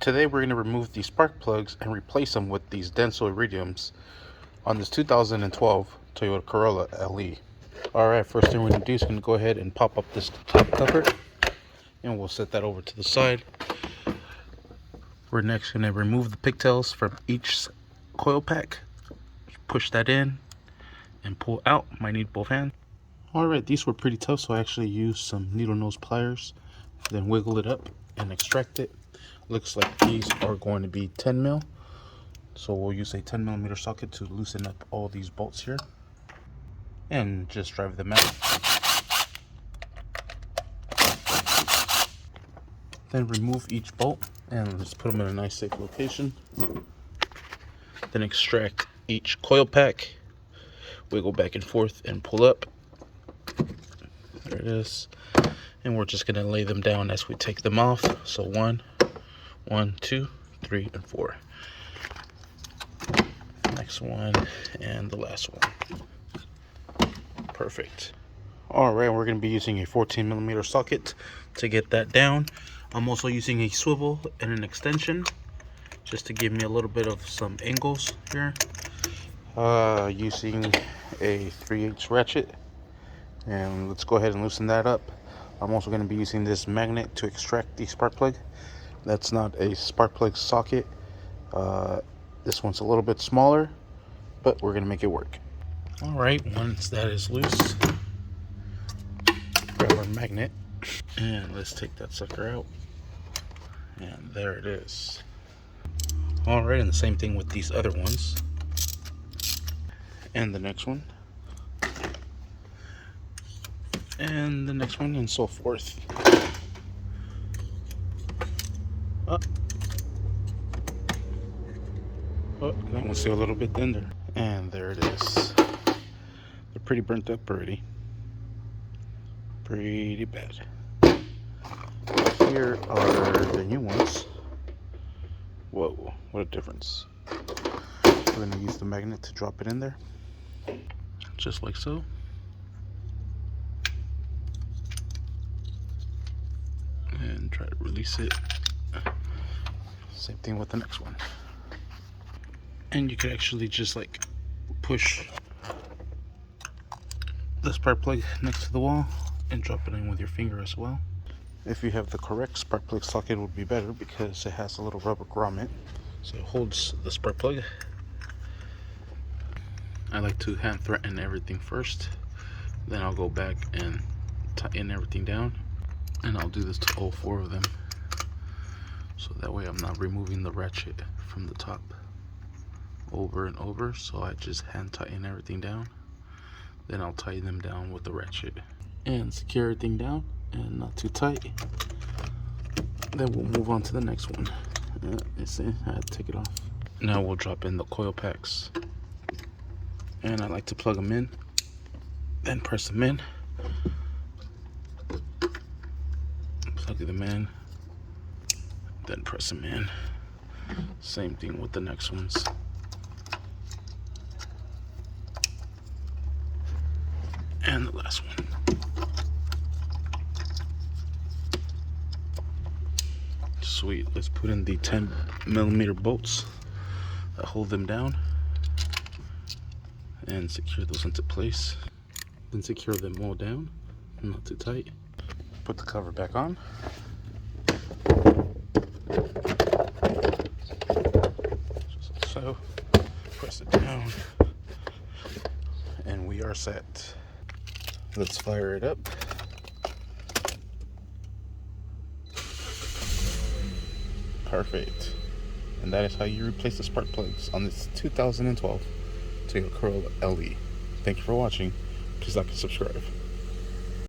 Today we're going to remove these spark plugs and replace them with these denso iridiums on this 2012 Toyota Corolla LE. Alright, first thing we're going to do is going to go ahead and pop up this top cover, and we'll set that over to the side. We're next going to remove the pigtails from each coil pack. Push that in and pull out. Might need both hands. Alright, these were pretty tough, so I actually used some needle nose pliers, then wiggle it up and extract it. Looks like these are going to be 10 mil, so we'll use a 10mm socket to loosen up all these bolts here and just drive them out. Then remove each bolt and just put them in a nice safe location. Then extract each coil pack, wiggle back and forth and pull up. There it is. And we're just going to lay them down as we take them off. So 1, 2, 3, and 4. Next one and the last one. Perfect. Alright, we're going to be using a 14mm socket to get that down. I'm also using a swivel and an extension just to give me a little bit of some angles here. Using a 3/8 ratchet. And let's go ahead and loosen that up. I'm also going to be using this magnet to extract the spark plug. That's not a spark plug socket. This one's a little bit smaller, but we're going to make it work. Alright, once that is loose, grab our magnet and let's take that sucker out. And there it is. Alright, and the same thing with these other ones. And the next one. And the next one, and so forth. Oh, that one's still a little bit tender. And there it is. They're pretty burnt up already. Pretty bad. Here are the new ones. Whoa, what a difference. We're going to use the magnet to drop it in there. Just like so. And try to release it. Same thing with the next one. And you could actually just like push the spark plug next to the wall and drop it in with your finger as well. If you have the correct spark plug socket, it would be better because it has a little rubber grommet, so it holds the spark plug. I like to hand threaten everything first, then I'll go back and tighten everything down. And I'll do this to all 4 of them, so that way I'm not removing the ratchet from the top over and over. So I just hand tighten everything down, then I'll tighten them down with the ratchet and secure everything down and not too tight. Then we'll move on to the next one. You see, I had to take it off. Now we'll drop in the coil packs, and I like to plug them in, then press them in. Plug them in, then press them in. Same thing with the next ones. And the last one. Sweet, let's put in the 10mm bolts that hold them down and secure those into place. Then secure them all down, not too tight. Put the cover back on. Just like so. Press it down. And we are set. Let's fire it up. Perfect. And that is how you replace the spark plugs on this 2012 Toyota Corolla LE. Thank you for watching. Please like and subscribe.